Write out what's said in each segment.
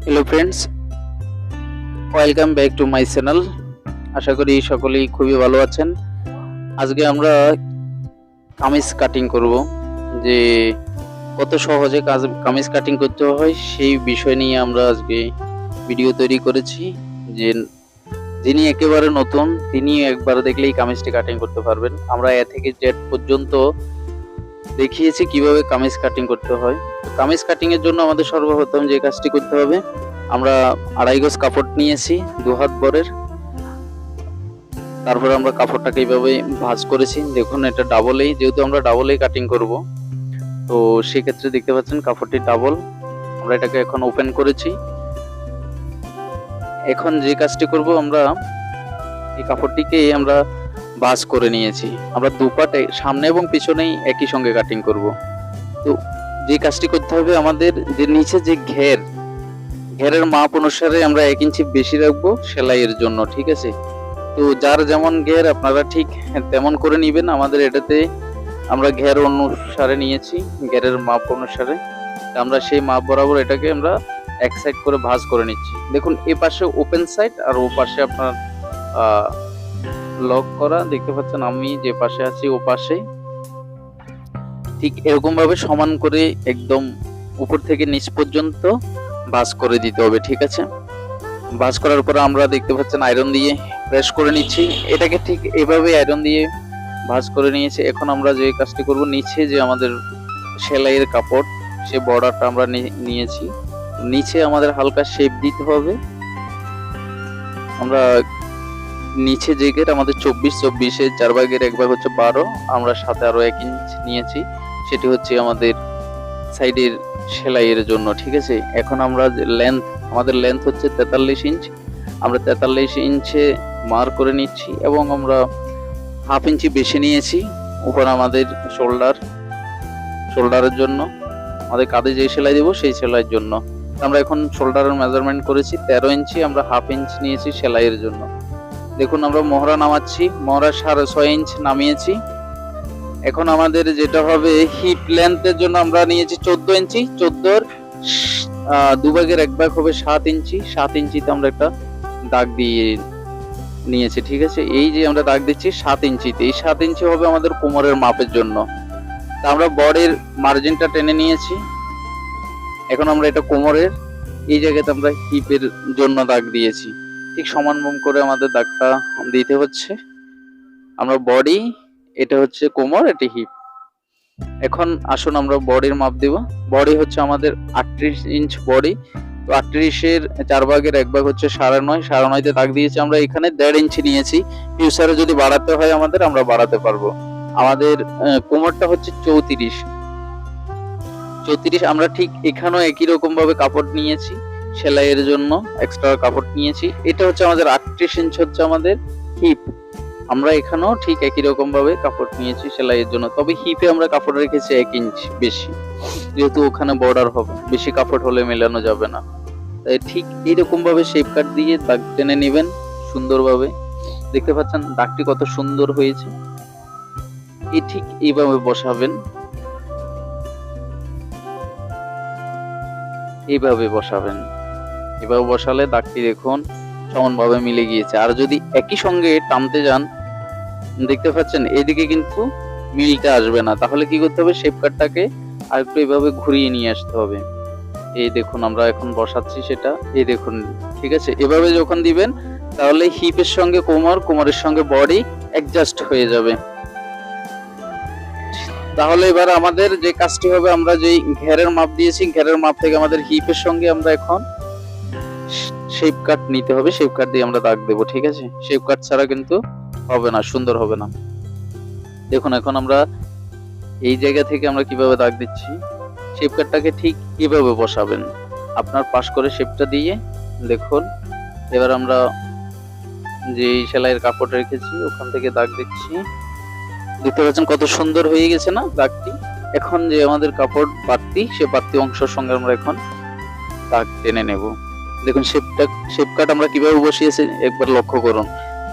Hello friends, welcome back to my channel. আশা করি সকলেই খুবই ভালো আছেন। আজকে আমরা কামিজ কাটিং করব, যে কত সহজে কামিজ কাটিং করতে হয় সেই বিষয় নিয়ে আমরা আজকে ভিডিও তৈরি করেছি। যে যিনি একেবারে নতুন তিনি একবার দেখলেই কামিজটি কাটিং করতে পারবেন। আমরা এ থেকে জেড পর্যন্ত দেখিয়েছি কিভাবে কামিজ কাটিং করতে হয়। কামিজ কাটিং এর জন্য আমাদের সর্বপ্রথম যে কাজটি করতে হবে, আমরা 2.5 গজ কাপড় নিয়েছি 2 হাত বরের। তারপর আমরা কাপড়টাকে এইভাবে ভাঁজ করেছি। দেখুন এটা ডাবল এই, যেহেতু আমরা ডাবল এই কাটিং করব, তো সেক্ষেত্রে দেখতে পাচ্ছেন কাপড়টি ডাবল। আমরা এটাকে এখন ওপেন করেছি। এখন যে কাজটি করব, আমরা এই কাপড়টিকে আমরা ভাঁজ করে নিয়েছি। আমরা দুপাটে সামনে এবং পিছনেই একই সঙ্গে কাটিং করব। তো যে কাজটি করতে হবে, আমাদের যে নিচে যে ঘেরের মাপ অনুসারে আমরা 1 ইঞ্চি বেশি রাখবো সেলাইয়ের জন্য, ঠিক আছে? তো যার যেমন ঘের আপনারা ঠিক তেমন করে নেবেন। আমাদের এটাতে আমরা ঘের অনুসারে নিয়েছি, ঘেরের মাপ অনুসারে। আমরা সেই মাপ বরাবর এটাকে আমরা এক সাইড করে ভাঁজ করে নিচ্ছি। দেখুন এ পাশে ওপেন সাইড আর ও পাশে আপনার লক করা, দেখতে পাচ্ছেন আমি যে পাশে আছি ও পাশে। ঠিক এরকম ভাবে সমান করে একদম উপর থেকে নিচ পর্যন্ত ভাঁজ করে দিতে হবে, ঠিক আছে? ভাঁজ করার পর আমরা দেখতে পাচ্ছেন আয়রন দিয়ে প্রেস করে নিচ্ছি। এটাকে ঠিক এভাবে আয়রন দিয়ে ভাঁজ করে নিয়েছি। এখন আমরা যে কাজটি করব, নিচে যে আমাদের সেলাইয়ের কাপড়, সে বর্ডারটা আমরা নিয়েছি। নিচে আমাদের হালকা শেপ দিতে হবে। আমরা নিচে যে গেট আমাদের 24 4 ভাগের 1 ভাগ হচ্ছে 12, আমরা সাথে আরো 1 ইঞ্চ নিয়েছি, সেটি হচ্ছে আমাদের সাইডের সেলাইয়ের জন্য, ঠিক আছে? এখন আমরা আমাদের লেন্থ হচ্ছে 43 ইঞ্চ। আমরা 43 ইঞ্চে মার্ক করে নিচ্ছি এবং আমরা 1/2 ইঞ্চি বেশি নিয়েছি উপর আমাদের শোল্ডারের জন্য, আমাদের কাঁধে যে সেলাই দেবো সেই সেলাইয়ের জন্য। আমরা এখন শোল্ডারের মেজারমেন্ট করেছি 13 ইঞ্চি, আমরা 1/2 ইঞ্চ নিয়েছি সেলাইয়ের জন্য। দেখুন আমরা মোহরা নামাচ্ছি, মোহরা 6.5 ইঞ্চ নামিয়েছি। এখন আমাদের যেটা হবে, হিপ লেন্থের জন্য আমরা নিয়েছি 14 ইঞ্চি। 14 2 ভাগের 1 ভাগ হবে 7 ইঞ্চি। 7 ইঞ্চিতে আমরা একটা দাগ দিয়ে নিয়েছি, ঠিক আছে? এই যে আমরা দাগ দিচ্ছি 7 ইঞ্চিতে, এই 7 ইঞ্চি হবে আমাদের কোমরের মাপের জন্য। তা আমরা বডির মার্জিনটা টেনে নিয়েছি। এখন আমরা এটা কোমরের এই জায়গাতে আমরা হিপের জন্য দাগ দিয়েছি। ঠিক সমান করে আমাদের দাগটা দিতে হচ্ছে। আমরা বডি, এটা হচ্ছে কোমর, এটা হিপ। এখন আসুন আমরা বডির মাপ দেব। বডি হচ্ছে আমাদের 38 ইঞ্চ বডি। তো 38-এর 4 ভাগের 1 ভাগ হচ্ছে 9.5, 9.5তে দাগ দিয়েছি। আমরা এখানে 1.5 ইঞ্চি নিয়েছি। ফিউচারে যদি বাড়াতে হয় আমাদের, আমরা বাড়াতে পারবো। আমাদের কোমরটা হচ্ছে 34। আমরা ঠিক এখানেও একই রকম ভাবে কাপড় নিয়েছি সেলাইয়ের জন্য, এক্সট্রা কাপড় নিয়েছি। এটা হচ্ছে আমাদের 38 ইঞ্চ হচ্ছে আমাদের হিপ। আমরা এখানেও ঠিক একই রকম ভাবে কাপড় নিয়েছি সেলাইয়ের জন্য, তবে হিপে আমরা কাপড় রেখেছি 1 ইঞ্চ বেশি, যেহেতু ওখানে বর্ডার হবে, বেশি কাপড় হলে মেলানো যাবে না। তাই ঠিক এইরকম ভাবে শেপ কাট দিয়ে দাগ টেনে নেবেন সুন্দরভাবে। দেখতে পাচ্ছেন দাগটি কত সুন্দর হয়েছে। এই ঠিক এইভাবে বসাবেন, এইভাবে বসালে দাগটি দেখুন সমানভাবে মিলে গিয়েছে। আর যদি একই সঙ্গে টানতে যান, দেখতে পাচ্ছেন এদিকে কিন্তু মিলতে আসবে না। তাহলে কি করতে হবে, শেপ কাটটাকে আরেকটু এইভাবে ঘুরিয়ে নিয়ে আসতে হবে। এই দেখুন আমরা এখন বসাচ্ছি সেটা, এই দেখুন, ঠিক আছে? এভাবে যখন দিবেন তাহলে হিপের সঙ্গে কোমর, কোমরের সঙ্গে বডি অ্যাডজাস্ট হয়ে যাবে। তাহলে এবার আমাদের যে কাজটি হবে, আমরা যেই ঘেরের মাপ দিয়েছি, ঘেরের মাপ থেকে আমাদের হিপের সঙ্গে আমরা এখন শেপ কাট নিতে হবে। শেপ কাট দিয়ে আমরা দাগ দেব, ঠিক আছে? শেপ কাট ছাড়া কিন্তু হবে না, সুন্দর হবে না। দেখুন এখন আমরা এই জায়গা থেকে আমরা কিভাবে দাগ দিচ্ছি। শেপ কাটটাকে ঠিক কিভাবে বসাবেন, আপনার পাশ করে শেপটা দিয়ে দেখুন। এবার আমরা যে সেলাইয়ের কাপড় রেখেছি ওখান থেকে দাগ দিচ্ছি। দেখতে পাচ্ছেন কত সুন্দর হয়ে গেছে না দাগটি? এখন যে আমাদের কাপড় বাড়তি, সে বাড়তি অংশের সঙ্গে আমরা এখন দাগ টেনে নেব। দেখুন শেপ কাট আমরা কিভাবে বসিয়েছি একবার লক্ষ্য করুন।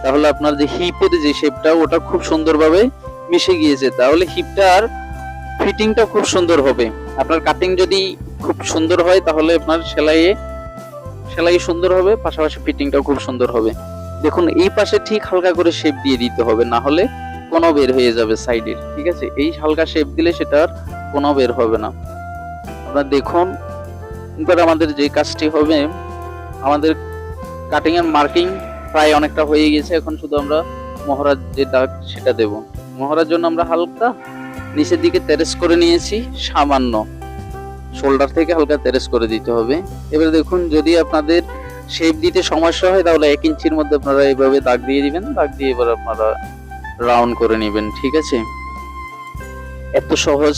তাহলে আপনার যে হিপের যে শেপটা, ওটা খুব সুন্দরভাবে মিশে গিয়েছে। তাহলে হিপটার ফিটিংটা খুব সুন্দর হবে। আপনার কাটিং যদি খুব সুন্দর হয় তাহলে আপনার সেলাইয়ে সেলাই সুন্দর হবে, পাশাপাশি ফিটিংটাও খুব সুন্দর হবে। দেখুন এই পাশে ঠিক হালকা করে শেপ দিয়ে দিতে হবে, না হলে কোনো বের হয়ে যাবে সাইডের, ঠিক আছে। এই হালকা শেপ দিলে সেটার কোনো বের হবে না। আপনারা দেখুন এবার আমাদের যে কাজটি হবে, আমাদের কাটিং এর মার্কিং প্রায় অনেকটা হয়ে গেছে। এখন শুধু আমরা মহড়ার যে দাগ সেটা দেব। মহড়ার জন্য আমরা হালকা নিচের দিকে তেরেস করে নিয়েছি, সামান্য শোল্ডার থেকে হালকা তেরেস করে দিতে হবে। এবার দেখুন যদি আপনাদের শেপ দিতে সমস্যা হয় তাহলে 1 ইঞ্চির মধ্যে আপনারা এইভাবে দাগ দিয়ে দিবেন, দাগ দিয়ে এবার আপনারা রাউন্ড করে নেবেন, ঠিক আছে। এত সহজ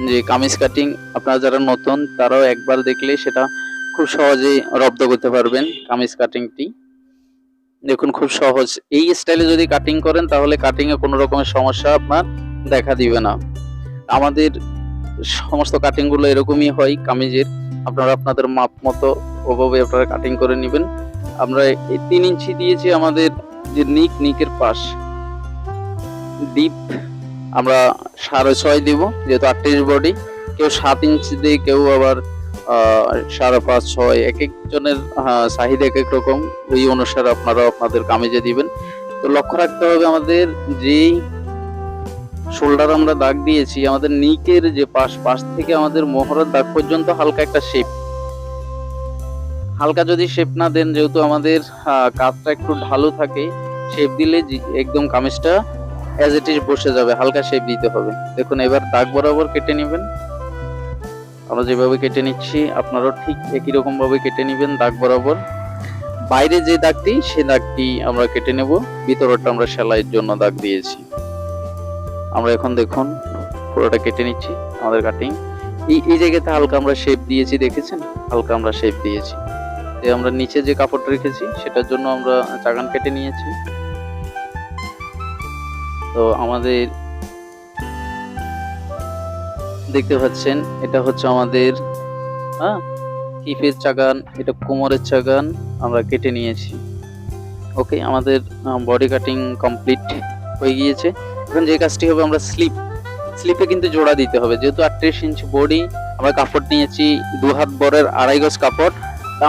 যে কামিজ কাটিং, আপনারা যারা নতুন তারাও একবার দেখলে সেটা খুব সহজেই রপ্ত করতে পারবেন। কামিজ কাটিংটি দেখুন খুব সহজ। এই স্টাইলে যদি কাটিং করেন তাহলে কাটিং এ কোনো রকমের সমস্যা আপনার দেখা দিবে না। আমাদের সমস্ত কাটিং গুলো এরকমই হয় কামিজের। আপনারা আপনাদের মাপ মতো ওভাবে আপনারা কাটিং করে নেবেন। আমরা এই 3 ইঞ্চি দিয়েছি আমাদের যে নিকের পাশ ডিপ আমরা 6.5 দিব, যেহেতু 38 বডি। কেউ 7 ইঞ্চি দিয়ে, কেউ আবার 5.5, 6, এক একজনের চাহিদা এক এক রকম, ওই অনুসারে আপনারা আপনাদের কামিজে দিবেন। তো লক্ষ্য রাখতে হবে আমাদের যেই শোল্ডার আমরা দাগ দিয়েছি, আমাদের নিকের যে পাশ থেকে আমাদের মোহরার দাগ পর্যন্ত হালকা একটা শেপ, হালকা যদি শেপ না দেন, যেহেতু আমাদের কাজটা একটু ঢালু থাকে, শেপ দিলে একদম কামিজটা অ্যাজ ইট ইজ বসে যাবে। হালকা শেপ দিতে হবে। দেখুন এবার দাগ বরাবর কেটে নেবেন। আমরা যেভাবে কেটে নিচ্ছি আপনারাও ঠিক একই রকম ভাবে কেটে নেবেন দাগ বরাবর। বাইরে যে দাগটি, সে দাগটি আমরা কেটে নেব, ভিতরটা আমরা সেলাইয়ের জন্য দাগ দিয়েছি। আমরা এখন দেখুন পুরোটা কেটে নিচ্ছি আমাদের কাটিং। এই জায়গাতে হালকা আমরা শেপ দিয়েছি, দেখেছেন, হালকা আমরা শেপ দিয়েছি। আমরা নিচে যে কাপড়টা রেখেছি সেটার জন্য আমরা চাগান কেটে নিয়েছি। তো আমাদের দেখতে পাচ্ছেন এটা হচ্ছে আমাদের হিপের চাগান, এটা কোমরের চাগান আমরা কেটে নিয়েছি। ওকে, আমাদের বডি কাটিং কমপ্লিট হয়ে গিয়েছে। এখন যে কাজটি হবে, আমরা স্লিপে কিন্তু জোড়া দিতে হবে। যেহেতু 38 ইঞ্চি বডি, আমরা কাপড় নিয়েছি 2 হাত বরের 2.5 গজ কাপড়,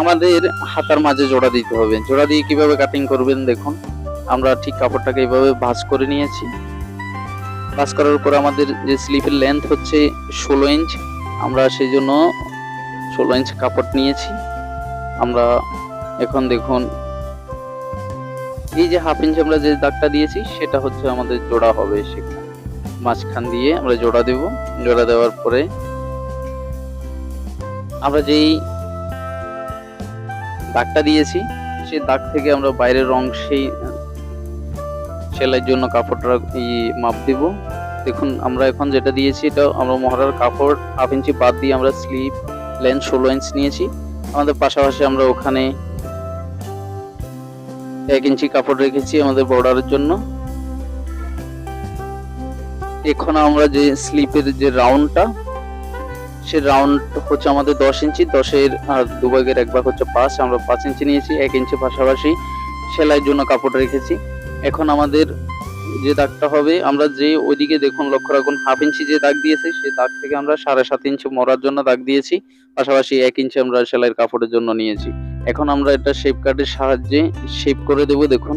আমাদের হাতার মাঝে জোড়া দিতে হবে। জোড়া দিয়ে কিভাবে কাটিং করবেন দেখুন। আমরা ঠিক কাপড়টাকে এইভাবে ভাঁজ করে নিয়েছি। ভাঁজ করার পর আমাদের যে স্লিপের লেন্থ হচ্ছে 16 ইঞ্চ, আমরা সেই জন্য 16 ইঞ্চ কাপড় নিয়েছি। আমরা এখন দেখুন এই যে 1/2 ইঞ্চ আমরা যে দাগটা দিয়েছি সেটা হচ্ছে আমাদের জোড়া হবে। সেখানে মাঝখান দিয়ে আমরা জোড়া দেব। জোড়া দেওয়ার পরে আমরা যেই দাগটা দিয়েছি সেই দাগ থেকে আমরা বাইরের অংশেই সেলাইয়ের জন্য কাপড়টা মাপ দিব। দেখুন আমরা এখন যেটা দিয়েছি, এটা আমরা মহড়ার কাপড় 1/2 ইঞ্চি বাদ দিয়ে আমরা স্লিপ লেন্থ 16 ইঞ্চ নিয়েছি। আমাদের পাশাপাশি আমরা ওখানে 1 ইঞ্চি কাপড় রেখেছি আমাদের বর্ডারের জন্য। এখন আমরা যে স্লিপের যে রাউন্ডটা, সে রাউন্ড হচ্ছে আমাদের 10 ইঞ্চি। 10-এর 2 ভাগের 1 ভাগ হচ্ছে 5, আমরা 5 ইঞ্চি নিয়েছি। 1 ইঞ্চি পাশাপাশি সেলাইয়ের জন্য কাপড় রেখেছি। এখন আমাদের যে দাগটা হবে, আমরা যে ওইদিকে দেখুন লক্ষ্য রাখুন 1/2 ইঞ্চি যে দাগ দিয়েছি, সেই দাগ থেকে আমরা 7.5 ইঞ্চি মোড়ার জন্য দাগ দিয়েছি। পাশাপাশি 1 ইঞ্চি আমরা সেলাইয়ের কাপড়ের জন্য নিয়েছি। এখন আমরা এটা শেপ কাটের সাহায্যে শেপ করে দেব। দেখুন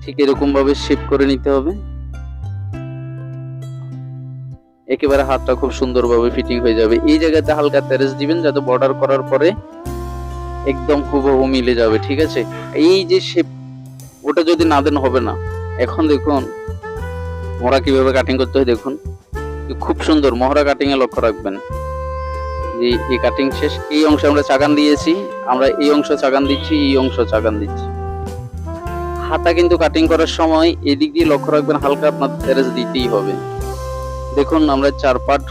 ঠিক এরকম ভাবে শেপ করে নিতে হবে। একেবারে হাতটা খুব সুন্দরভাবে ফিটিং হয়ে যাবে। এই জায়গাতে হালকা তেরেস দিবেন যাতে বর্ডার করার পরে একদম হুবহু মিলে যাবে, ঠিক আছে। এই যে শেপ, ওটা যদি না দেন হবে না। এখন দেখুন মহড়া কিভাবে কাটিং করতে হয়, দেখুন খুব সুন্দর মহড়া কাটিং এ লক্ষ্য রাখবেন। যে এই কাটিং শেষ, এই অংশে আমরা চাগান দিয়েছি, আমরা এই অংশ চাগান দিচ্ছি, এই অংশ চাগান দিচ্ছি। হাতা কিন্তু কাটিং করার সময় এদিক দিয়ে লক্ষ্য রাখবেন, হালকা আপনাদের তেরেস দিতেই হবে। দেখুন আমরা 4 পার্ট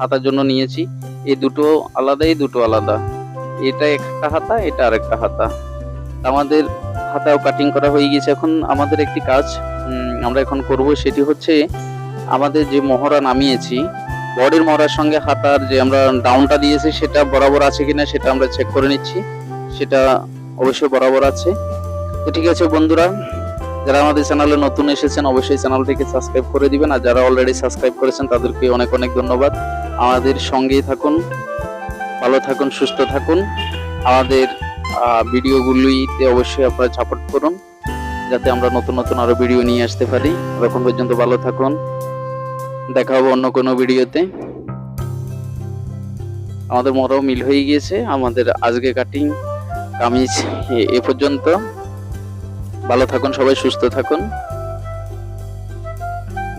হাতার জন্য নিয়েছি। এই দুটো আলাদা, এই দুটো আলাদা। এটা একটা হাতা, এটা আরেকটা হাতা। আমাদের হাতাও কাটিং করা হয়ে গেছে। এখন আমাদের একটি কাজ আমরা এখন করব, সেটি হচ্ছে আমাদের যে মহড়া নামিয়েছি, বডির মহড়ার সঙ্গে হাতার যে আমরা ডাউনটা দিয়েছি সেটা বরাবর আছে কিনা সেটা আমরা চেক করে নিচ্ছি। সেটা অবশ্যই বরাবর আছে। তো ঠিক আছে বন্ধুরা, যারা আমাদের চ্যানেলে নতুন এসেছেন অবশ্যই চ্যানেলটিকে সাবস্ক্রাইব করে দিবেন, আর যারা অলরেডি সাবস্ক্রাইব করেছেন তাদেরকে অনেক অনেক ধন্যবাদ। আমাদের সঙ্গেই থাকুন, ভালো থাকুন, সুস্থ থাকুন। আমাদের ভিডিওগুলিতে অবশ্যই আপনারা সাপোর্ট করুন, যাতে আমরা নতুন নতুন আরো ভিডিও নিয়ে আসতে পারি। ততক্ষণ পর্যন্ত ভালো থাকুন, দেখা হবে অন্য কোনো ভিডিওতে। আমাদের মোড়াও মিল হয়ে গিয়েছে। আমাদের আজকে কাটিং কামিজ এ পর্যন্ত। ভালো থাকুন সবাই, সুস্থ থাকুন,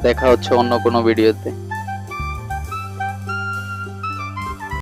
দেখা হচ্ছে অন্য কোনো ভিডিওতে।